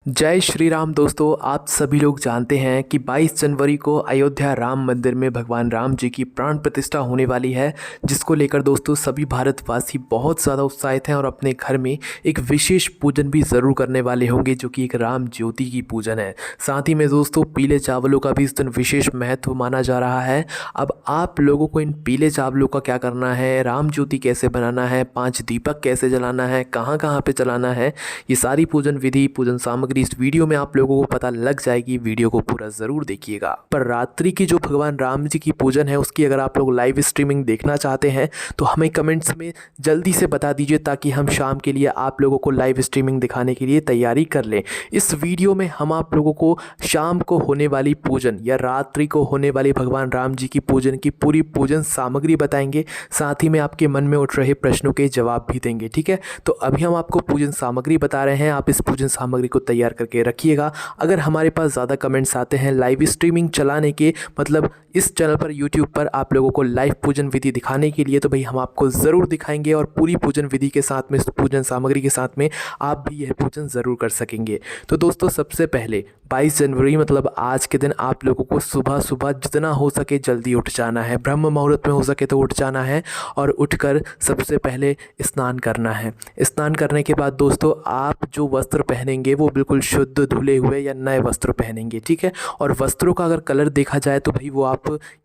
जय श्री राम दोस्तों। आप सभी लोग जानते हैं कि 22 जनवरी को अयोध्या राम मंदिर में भगवान राम जी की प्राण प्रतिष्ठा होने वाली है, जिसको लेकर दोस्तों सभी भारतवासी बहुत ज़्यादा उत्साहित हैं और अपने घर में एक विशेष पूजन भी ज़रूर करने वाले होंगे, जो कि एक राम ज्योति की पूजन है। साथ ही में दोस्तों पीले चावलों का भी इस दिन विशेष महत्व माना जा रहा है। अब आप लोगों को इन पीले चावलों का क्या करना है, राम ज्योति कैसे बनाना है, 5 दीपक कैसे जलाना है, कहाँ कहाँ पे जलाना है, ये सारी पूजन विधि पूजन सामग्री इस वीडियो में आप लोगों को पता लग जाएगी। वीडियो को पूरा ज़रूर देखिएगा। पर रात्रि की जो भगवान राम जी की पूजन है उसकी अगर आप लोग लाइव स्ट्रीमिंग देखना चाहते हैं तो हमें कमेंट्स में जल्दी से बता दीजिए, ताकि हम शाम के लिए आप लोगों को लाइव स्ट्रीमिंग दिखाने के लिए तैयारी कर लें। इस वीडियो में हम आप लोगों को शाम को होने वाली पूजन या रात्रि को होने वाली भगवान राम जी की पूजन की पूरी पूजन सामग्री बताएंगे। साथ ही में आपके मन में उठ रहे प्रश्नों के जवाब भी देंगे। ठीक है, तो अभी हम आपको पूजन सामग्री बता रहे हैं, आप इस पूजन सामग्री को तैयार करके रखिएगा। अगर हमारे पास ज़्यादा कमेंट्स आते हैं लाइव स्ट्रीमिंग चलाने के, मतलब इस चैनल पर यूट्यूब पर आप लोगों को लाइव पूजन विधि दिखाने के लिए, तो भाई हम आपको ज़रूर दिखाएंगे और पूरी पूजन विधि के साथ में, इस पूजन सामग्री के साथ में आप भी यह पूजन ज़रूर कर सकेंगे। तो दोस्तों सबसे पहले 22 जनवरी मतलब आज के दिन आप लोगों को सुबह सुबह जितना हो सके जल्दी उठ जाना है। ब्रह्म मुहूर्त में हो सके तो उठ जाना है और उठकर सबसे पहले स्नान करना है। स्नान करने के बाद दोस्तों आप जो वस्त्र पहनेंगे वो बिल्कुल शुद्ध धुले हुए या नए वस्त्र पहनेंगे। ठीक है, और वस्त्रों का अगर कलर देखा जाए तो भाई वो आप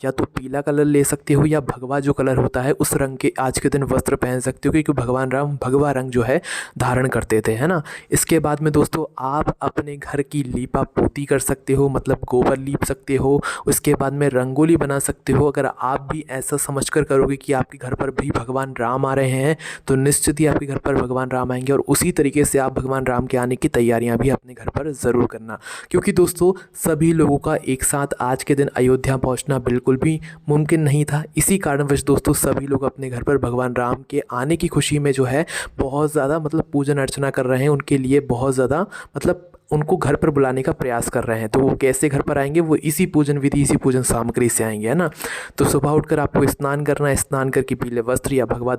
या तो पीला कलर ले सकते हो या भगवा जो कलर होता है उस रंग के आज के दिन वस्त्र पहन सकते हो, क्योंकि भगवान राम भगवा रंग जो है धारण करते थे, है ना। इसके बाद में दोस्तों आप अपने घर की लीपा पोती कर सकते हो, मतलब गोबर लीप सकते हो। उसके बाद में रंगोली बना सकते हो। अगर आप भी ऐसा समझकर करोगे कि आपके घर पर भी भगवान राम आ रहे हैं तो निश्चित ही आपके घर पर भगवान राम आएंगे, और उसी तरीके से आप भगवान राम के आने की तैयारियां भी अपने घर पर ज़रूर करना, क्योंकि दोस्तों सभी लोगों का एक साथ आज के दिन अयोध्या पहुंचना बिल्कुल भी मुमकिन नहीं था। इसी कारणवश दोस्तों सभी लोग अपने घर पर भगवान राम के आने की खुशी में जो है बहुत ज़्यादा मतलब पूजन अर्चना कर रहे हैं, उनके लिए बहुत ज़्यादा मतलब उनको घर पर बुलाने का प्रयास कर रहे हैं। तो वो कैसे घर पर आएंगे, वो इसी पूजन विधि इसी पूजन सामग्री से आएंगे, है ना। तो सुबह उठकर आपको स्नान करना है। स्नान करके पीले वस्त्र या भगवा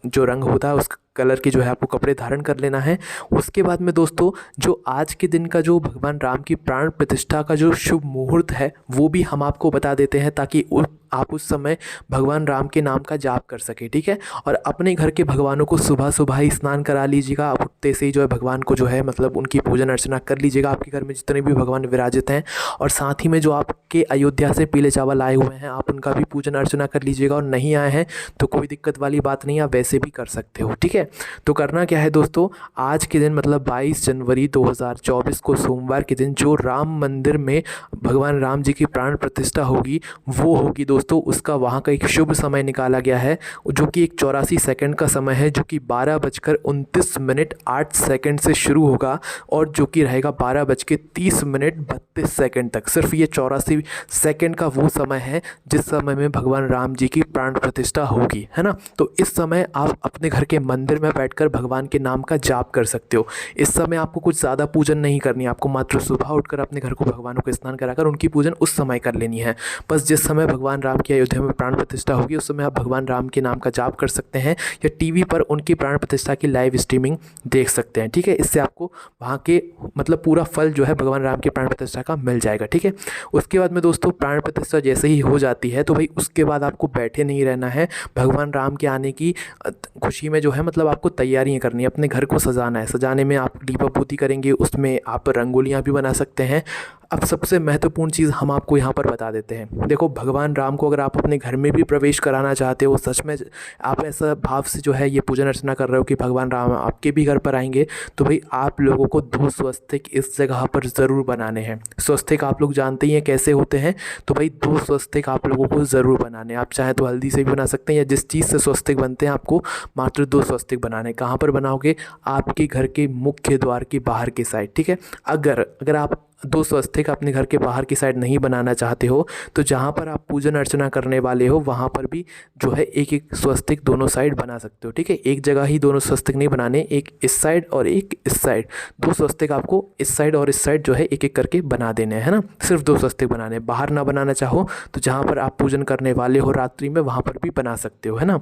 जो रंग होता है उस कलर के जो है आपको कपड़े धारण कर लेना है। उसके बाद में दोस्तों जो आज के दिन का जो भगवान राम की प्राण प्रतिष्ठा का जो शुभ मुहूर्त है वो भी हम आपको बता देते हैं, ताकि आप उस समय भगवान राम के नाम का जाप कर सके। ठीक है, और अपने घर के भगवानों को सुबह सुबह ही स्नान करा लीजिएगा। आप उठते से ही जो है भगवान को जो है मतलब उनकी पूजन अर्चना कर लीजिएगा, आपके घर में जितने भी भगवान विराजित हैं। और साथ ही में जो आपके अयोध्या से पीले चावल आए हुए हैं आप उनका भी पूजन अर्चना कर लीजिएगा। और नहीं आए हैं तो कोई दिक्कत वाली बात नहीं, आप वैसे भी कर सकते हो। ठीक है, तो करना क्या है दोस्तों, आज के दिन मतलब 22 जनवरी 2024 को सोमवार के दिन जो राम मंदिर में भगवान राम जी की प्राण प्रतिष्ठा होगी वो होगी दोस्तों, उसका वहाँ का एक शुभ समय निकाला गया है, जो कि एक 84 सेकंड का समय है, जो कि 12:29:08 से शुरू होगा और जो कि रहेगा 12:30:32 तक। सिर्फ ये 84 सेकंड का वो समय है जिस समय में भगवान राम जी की प्राण प्रतिष्ठा होगी, है ना। तो इस समय आप अपने घर के मंदिर में बैठकर भगवान के नाम का जाप कर सकते हो। इस समय आपको कुछ ज़्यादा पूजन नहीं करनी है, आपको मात्र सुबह उठकर अपने घर को भगवानों को स्नान कराकर उनकी पूजन उस समय कर लेनी है। बस जिस समय भगवान राम की अयोध्या में प्राण प्रतिष्ठा होगी उस समय आप भगवान राम के नाम का जाप कर सकते हैं, या टीवी पर उनकी प्राण प्रतिष्ठा की लाइव स्ट्रीमिंग देख सकते हैं। ठीक है, इससे आपको वहाँ के मतलब पूरा फल जो है भगवान राम की प्राण प्रतिष्ठा का मिल जाएगा। ठीक है, उसके बाद में दोस्तों प्राण प्रतिष्ठा जैसे ही हो जाती है तो भाई उसके बाद आपको बैठे नहीं रहना है। भगवान राम के आने की खुशी में जो है मतलब आपको तैयारियां करनी है, अपने घर को सजाना है। सजाने में आप दीपा पोती करेंगे, उसमें आप रंगोलियाँ भी बना सकते हैं। अब सबसे महत्वपूर्ण चीज़ हम आपको यहाँ पर बता देते हैं। देखो भगवान राम को अगर आप अपने घर में भी प्रवेश कराना चाहते हो, सच में आप ऐसा भाव से जो है ये पूजन अर्चना कर रहे हो कि भगवान राम आपके भी घर पर आएंगे, तो भाई आप लोगों को 2 स्वस्तिक इस जगह पर ज़रूर बनाने हैं। स्वस्तिक आप लोग जानते ही हैं कैसे होते हैं, तो भाई 2 स्वस्तिक आप लोगों को ज़रूर बनाने हैं। आप चाहें तो हल्दी से भी बना सकते हैं, या जिस चीज़ से स्वस्तिक बनते हैं आपको मात्र 2 स्वस्तिक बनाने। कहाँ पर बनाओगे, आपके घर के मुख्य द्वार के बाहर की साइड। ठीक है, अगर आप 2 स्वस्तिक अपने घर के बाहर की साइड नहीं बनाना चाहते हो तो जहाँ पर आप पूजन अर्चना करने वाले हो वहाँ पर भी जो है एक एक स्वस्तिक दोनों साइड बना सकते हो। ठीक है, एक जगह ही दोनों स्वस्तिक नहीं बनाने, एक इस साइड और एक इस साइड। 2 स्वस्तिक आपको इस साइड और इस साइड जो है एक एक करके बना देने हैं, है ना। सिर्फ 2 स्वस्तिक बनाने, बाहर ना बनाना चाहो तो जहाँ पर आप पूजन करने वाले हो रात्रि में वहाँ पर भी बना सकते हो, है ना।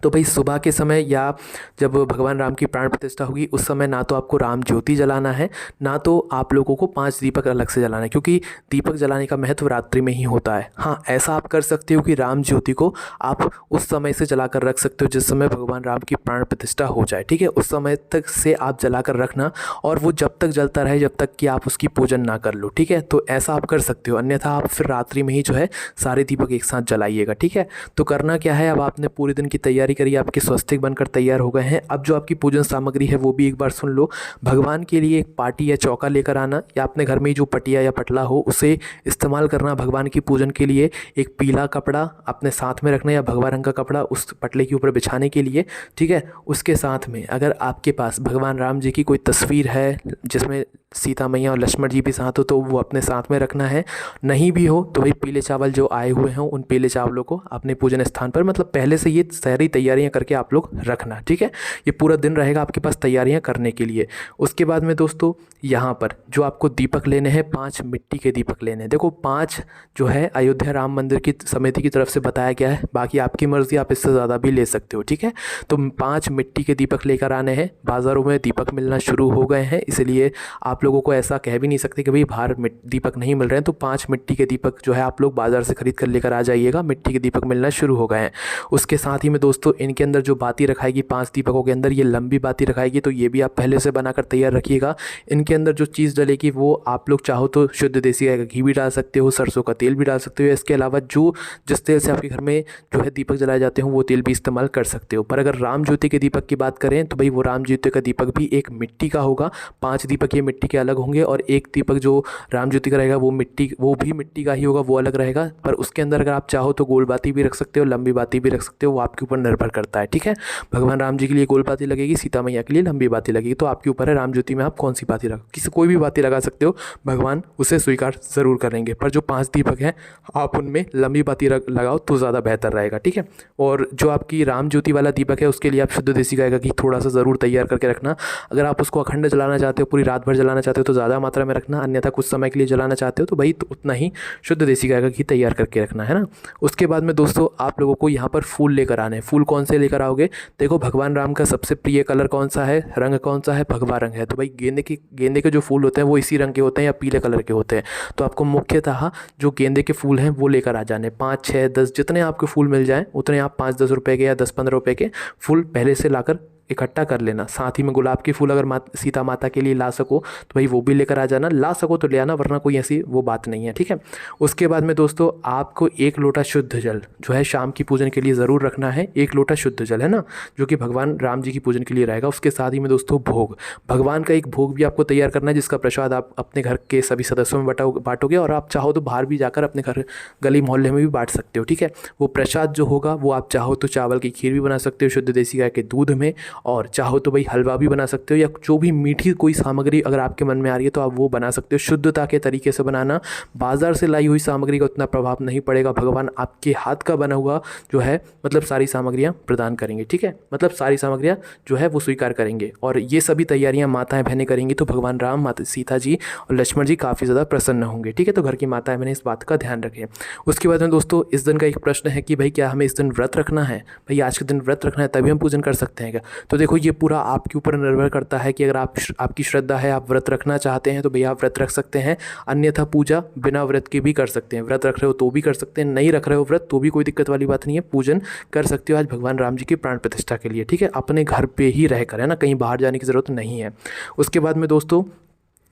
तो भाई सुबह के समय या जब भगवान राम की प्राण प्रतिष्ठा होगी उस समय ना तो आपको राम ज्योति जलाना है, ना तो आप लोगों को 5 दीपक अलग से जलाना है, क्योंकि दीपक जलाने का महत्व रात्रि में ही होता है। हाँ, ऐसा आप कर सकते हो कि राम ज्योति को आप उस समय से जला कर रख सकते हो जिस समय भगवान राम की प्राण प्रतिष्ठा हो जाए, ठीक है। उस समय तक से आप जला कर रखना और वो जब तक जलता रहे जब तक कि आप उसकी पूजन ना कर लो, ठीक है। तो ऐसा आप कर सकते हो, अन्यथा आप फिर रात्रि में ही जो है सारे दीपक एक साथ जलाइएगा, ठीक है। तो करना क्या है, अब आपने पूरे दिन की तैयारी करी, आपके स्वस्तिक बनकर तैयार हो गए हैं। अब जो आपकी पूजन सामग्री है वो भी एक बार सुन लो। भगवान के लिए एक पाटी या चौका लेकर आना, या अपने घर में जो पटिया या पटला हो उसे इस्तेमाल करना भगवान की पूजन के लिए। एक पीला कपड़ा अपने साथ में रखना या भगवा रंग का कपड़ा उस पटले के ऊपर बिछाने के लिए, ठीक है। उसके साथ में अगर आपके पास भगवान राम जी की कोई तस्वीर है जिसमें सीता मैया और लक्ष्मण जी भी साथ हो तो वो अपने साथ में रखना है। नहीं भी हो तो भाई पीले चावल जो आए हुए हों उन पीले चावलों को अपने पूजन स्थान पर, मतलब पहले से ये सारी तैयारियां करके आप लोग रखना, ठीक है। ये पूरा दिन रहेगा आपके पास तैयारियां करने के लिए। उसके बाद में दोस्तों यहाँ पर जो आपको दीपक लेने हैं 5 मिट्टी के दीपक लेने हैं। देखो 5 जो है अयोध्या राम मंदिर की समिति की तरफ से बताया गया है, बाकी आपकी मर्ज़ी, आप इससे ज़्यादा भी ले सकते हो, ठीक है। तो 5 मिट्टी के दीपक लेकर आने हैं। बाज़ारों में दीपक मिलना शुरू हो गए हैं, इसलिए आप लोगों को ऐसा कह भी नहीं सकते कि भाई बाहर दीपक नहीं मिल रहे हैं। तो 5 मिट्टी के दीपक जो है आप लोग बाज़ार से ख़रीद कर लेकर आ जाइएगा, मिट्टी के दीपक मिलना शुरू हो गए हैं। उसके साथ ही में दोस्तों इनके अंदर जो बाती रखाएगी 5 दीपकों के अंदर, ये लंबी बाती रखाएगी, तो ये भी आप पहले से बनाकर तैयार रखिएगा। इनके अंदर जो चीज़ डलेगी वो आप लोग चाहो तो शुद्ध देसी गाय का घी भी डाल सकते हो, सरसों का तेल भी डाल सकते हो। इसके अलावा जो जिस तेल से आपके घर में जो है दीपक जलाए जाते हो वो तेल भी इस्तेमाल कर सकते हो। पर अगर राम ज्योति के दीपक की बात करें तो भाई वो राम ज्योति का दीपक भी एक मिट्टी का होगा। 5 दीपक ये मिट्टी के अलग होंगे और एक दीपक जो राम ज्योति का रहेगा वो भी मिट्टी का ही होगा, वो अलग रहेगा। पर उसके अंदर अगर आप चाहो तो गोल बाती भी रख सकते हो, लंबी बाती भी रख सकते हो, वो आपके ऊपर निर्भर करता है, ठीक है। भगवान राम जी के लिए गोल बाती लगेगी, सीता मैया के लिए लंबी बाती लगेगी, तो आपके ऊपर है राम ज्योति में आप कौन सी बाती रखो। किसी कोई भी बाती लगा सकते हो, भगवान उसे स्वीकार ज़रूर करेंगे। पर जो 5 दीपक हैं आप उनमें लंबी बाती लगाओ तो ज़्यादा बेहतर रहेगा, ठीक है। और जो आपकी राम ज्योति वाला दीपक है उसके लिए आप शुद्ध देसी गाय का घी थोड़ा सा ज़रूर तैयार करके रखना। अगर आप उसको अखंड जलाना चाहते हो, पूरी रात भर जलाना चाहते हो तो ज़्यादा मात्रा में रखना, अन्यथा कुछ समय के लिए जलाना चाहते हो तो भाई तो उतना ही शुद्ध देसी गाय का घी तैयार करके रखना है ना। उसके बाद में दोस्तों आप लोगों को यहाँ पर फूल लेकर आने हैं। फूल कौन से लेकर आओगे, देखो भगवान राम का सबसे प्रिय कलर कौन सा है, रंग कौन सा है, भगवा रंग है। तो भाई गेंदे के जो फूल होते हैं वो इसी रंग के होते हैं या पीले कलर के होते हैं। तो आपको मुख्यतः जो गेंदे के फूल हैं वो लेकर आ जाने, 5, 6, 10 जितने आपके फूल मिल जाएँ उतने आप 5-10 रुपये के या 10-15 रुपये के फूल पहले से लाकर इकट्ठा कर लेना। साथ ही में गुलाब के फूल अगर सीता माता के लिए ला सको तो भाई वो भी लेकर आ जाना, ला सको तो ले आना, वरना कोई ऐसी वो बात नहीं है, ठीक है। उसके बाद में दोस्तों आपको 1 लोटा शुद्ध जल जो है शाम की पूजन के लिए ज़रूर रखना है। 1 लोटा शुद्ध जल है ना, जो कि भगवान राम जी की पूजन के लिए रहेगा। उसके साथ ही में दोस्तों भोग, भगवान का एक भोग भी आपको तैयार करना है जिसका प्रसाद आप अपने घर के सभी सदस्यों में बांटोगे, और आप चाहो तो बाहर भी जाकर अपने घर गली मोहल्ले में भी बांट सकते हो, ठीक है। वो प्रसाद जो होगा वो आप चाहो तो चावल की खीर भी बना सकते हो शुद्ध देसी गाय के दूध में, और चाहो तो भाई हलवा भी बना सकते हो, या जो भी मीठी कोई सामग्री अगर आपके मन में आ रही है तो आप वो बना सकते हो। शुद्धता के तरीके से बनाना, बाजार से लाई हुई सामग्री का उतना प्रभाव नहीं पड़ेगा। भगवान आपके हाथ का बना हुआ जो है मतलब सारी सामग्रियां प्रदान करेंगे, ठीक है। मतलब सारी सामग्रियां जो है वो स्वीकार करेंगे, और ये सभी तैयारियां माताएं बहनें करेंगी तो भगवान राम, माता सीता जी और लक्ष्मण जी काफ़ी ज़्यादा प्रसन्न होंगे, ठीक है। तो घर की माताएं बहनें इस बात का ध्यान रखें। उसके बाद में दोस्तों इस दिन का एक प्रश्न है कि भाई क्या हमें इस दिन व्रत रखना है, भाई आज के दिन व्रत रखना है तभी हम पूजन कर सकते हैं क्या। तो देखो ये पूरा आपके ऊपर निर्भर करता है कि अगर आपकी श्रद्धा है, आप व्रत रखना चाहते हैं तो भैया आप व्रत रख सकते हैं, अन्यथा पूजा बिना व्रत के भी कर सकते हैं। व्रत रख रहे हो तो भी कर सकते हैं, नहीं रख रहे हो व्रत तो भी कोई दिक्कत वाली बात नहीं है, पूजन कर सकते हो आज भगवान राम जी की प्राण प्रतिष्ठा के लिए, ठीक है। अपने घर पे ही रहकर, है ना, कहीं बाहर जाने की ज़रूरत नहीं है। उसके बाद में दोस्तों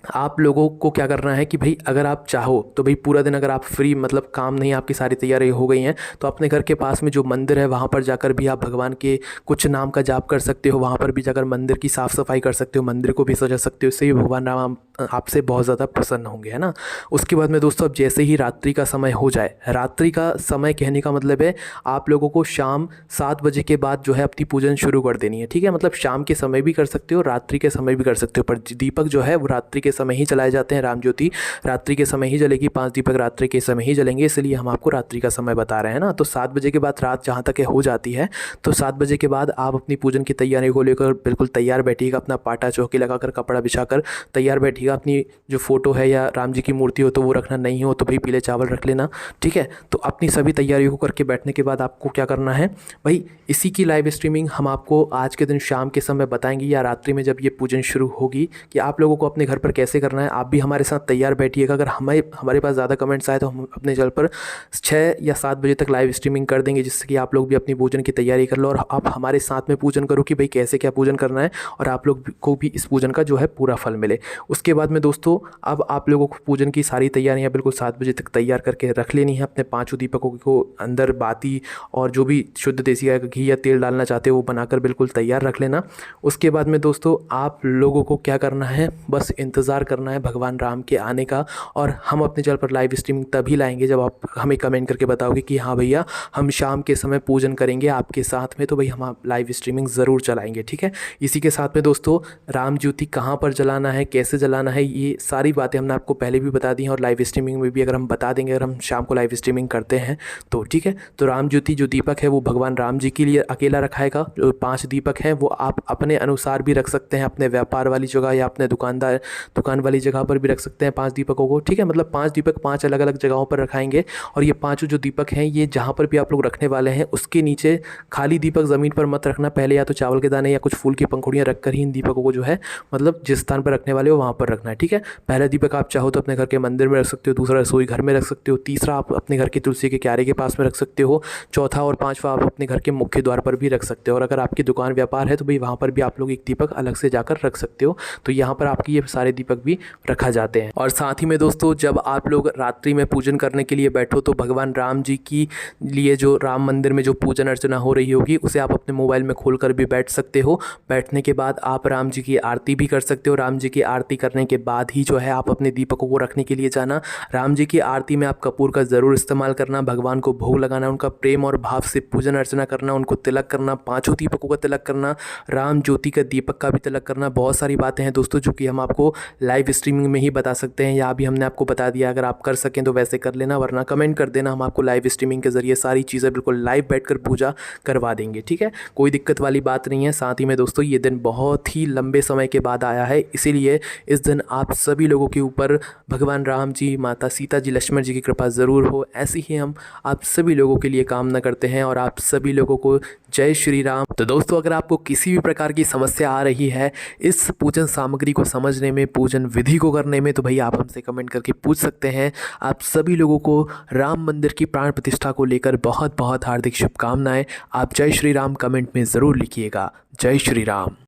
आप लोगों को क्या करना है कि भाई अगर आप चाहो तो भाई पूरा दिन अगर आप फ्री, मतलब काम नहीं, आपकी सारी तैयारी हो गई हैं, तो अपने घर के पास में जो मंदिर है वहाँ पर जाकर भी आप भगवान के कुछ नाम का जाप कर सकते हो। वहाँ पर भी जाकर मंदिर की साफ़ सफाई कर सकते हो, मंदिर को भी सजा सकते हो। इससे भी भगवान राम आपसे बहुत ज़्यादा प्रसन्न होंगे, है ना। उसके बाद में दोस्तों अब जैसे ही रात्रि का समय हो जाए, रात्रि का समय कहने का मतलब है आप लोगों को शाम 7 बजे के बाद जो है अपनी पूजन शुरू कर देनी है, ठीक है। मतलब शाम के समय भी कर सकते हो, रात्रि के समय भी कर सकते हो, पर दीपक जो है वो रात्रि के समय ही जलाए जाते हैं। राम ज्योति रात्रि के समय ही जलेगी, 5 दीपक रात्रि के समय ही जलेंगे, इसलिए हम आपको रात्रि का समय बता रहे हैं ना। तो 7 बजे के बाद रात जहाँ तक हो जाती है, तो 7 बजे के बाद आप अपनी पूजन की तैयारी को लेकर बिल्कुल तैयार बैठिएगा, अपना पाटा चौकी लगाकर कपड़ा बिछाकर तैयार बैठिए। रखिएगा। अपनी जो फ़ोटो है या राम जी की मूर्ति हो तो वो रखना, नहीं हो तो भाई पीले चावल रख लेना, ठीक है। तो अपनी सभी तैयारियों को करके बैठने के बाद आपको क्या करना है भाई, इसी की लाइव स्ट्रीमिंग हम आपको आज के दिन शाम के समय बताएंगे या रात्रि में जब ये पूजन शुरू होगी कि आप लोगों को अपने घर पर कैसे करना है। आप भी हमारे साथ तैयार बैठिएगा। अगर हमारे पास ज़्यादा कमेंट्स आए तो हम अपने चैनल पर 6 या 7 बजे तक लाइव स्ट्रीमिंग कर देंगे, जिससे कि आप लोग भी अपनी पूजन की तैयारी कर लो और आप हमारे साथ में पूजन करो कि भाई कैसे क्या पूजन करना है और आप लोग को भी इस पूजन का जो है पूरा फल मिले। उसके बाद में दोस्तों अब आप लोगों को पूजन की सारी तैयारियां बिल्कुल 7 बजे तक तैयार करके रख लेनी है। अपने 5 दीपकों को अंदर बाती और जो भी शुद्ध देसी गाय का घी या तेल डालना चाहते हो वो बनाकर बिल्कुल तैयार रख लेना। उसके बाद में दोस्तों आप लोगों को क्या करना है, बस इंतज़ार करना है भगवान राम के आने का। और हम अपने चैनल पर लाइव स्ट्रीमिंग तभी लाएंगे जब आप हमें कमेंट करके बताओगे कि हाँ भैया हम शाम के समय पूजन करेंगे आपके साथ में, तो भाई हम लाइव स्ट्रीमिंग ज़रूर चलाएंगे, ठीक है। इसी के साथ में दोस्तों राम ज्योति कहाँ पर जलाना है, कैसे जलाना है, ये सारी बातें हमने आपको पहले भी बता दी हैं और लाइव स्ट्रीमिंग में भी अगर हम बता देंगे, अगर हम शाम को लाइव स्ट्रीमिंग करते हैं तो, ठीक है। तो राम ज्योति जो दीपक है वो भगवान राम जी के लिए अकेला रखाएगा। जो 5 दीपक हैं वो आप अपने अनुसार भी रख सकते हैं, अपने व्यापार वाली जगह या अपने दुकान वाली जगह पर भी रख सकते हैं 5 दीपकों को, ठीक है। मतलब 5 दीपक 5 अलग अलग जगहों पर रखाएंगे और ये 5 जो दीपक हैं ये जहाँ पर भी आप लोग रखने वाले हैं उसके नीचे खाली दीपक ज़मीन पर मत रखना। पहले या तो चावल के दाने या कुछ फूल की पंखुड़ियाँ रखकर ही इन दीपकों को जो है मतलब जिस स्थान पर रखने वाले हो वहाँ पर रखना है, ठीक है। पहला दीपक आप चाहो तो अपने घर के मंदिर में रख सकते हो, दूसरा रसोई घर में रख सकते हो, तीसरा आप अपने घर के तुलसी के क्यारे के पास में रख सकते हो, चौथा और 5वां आप अपने घर के मुख्य द्वार पर भी रख सकते हो। और अगर आपकी दुकान व्यापार है तो भाई वहाँ पर भी आप लोग एक दीपक अलग से जाकर रख सकते हो। तो यहाँ पर आपकी ये सारे दीपक भी रखा जाते हैं। और साथ ही में दोस्तों जब आप लोग रात्रि में पूजन करने के लिए बैठो तो भगवान राम जी की लिए जो राम मंदिर में जो पूजन अर्चना हो रही होगी उसे आप अपने मोबाइल में खोल कर भी बैठ सकते हो। बैठने के बाद आप राम जी की आरती भी कर सकते हो। राम जी की आरती करने के बाद ही जो है आप अपने दीपकों को रखने के लिए जाना। राम जी की आरती में आप कपूर का ज़रूर इस्तेमाल करना, भगवान को भोग लगाना, उनका प्रेम और भाव से पूजन अर्चना करना, उनको तिलक करना, 5 दीपकों का तिलक करना, राम ज्योति का दीपक का भी तिलक करना। बहुत सारी बातें हैं दोस्तों जो कि हम आपको लाइव स्ट्रीमिंग में ही बता सकते हैं या अभी हमने आपको बता दिया। अगर आप कर सकें तो वैसे कर लेना, वरना कमेंट कर देना, हम आपको लाइव स्ट्रीमिंग के ज़रिए सारी चीज़ें बिल्कुल लाइव बैठकर पूजा करवा देंगे, ठीक है। कोई दिक्कत वाली बात नहीं है। साथ ही में दोस्तों ये दिन बहुत ही लंबे समय के बाद आया है, इसीलिए इस दिन आप सभी लोगों के ऊपर भगवान राम जी, माता सीता जी, लक्ष्मण जी की कृपा ज़रूर हो, ऐसी ही हम आप सभी लोगों के लिए कामना करते हैं। और आप सभी लोगों को जय श्री राम। तो दोस्तों अगर आपको किसी भी प्रकार की समस्या आ रही है इस पूजन सामग्री को समझने में, पूजन विधि को करने में, तो भाई आप हमसे कमेंट करके पूछ सकते हैं। आप सभी लोगों को राम मंदिर की प्राण प्रतिष्ठा को लेकर बहुत बहुत हार्दिक शुभकामनाएं। आप जय श्री राम कमेंट में ज़रूर लिखिएगा। जय श्री राम।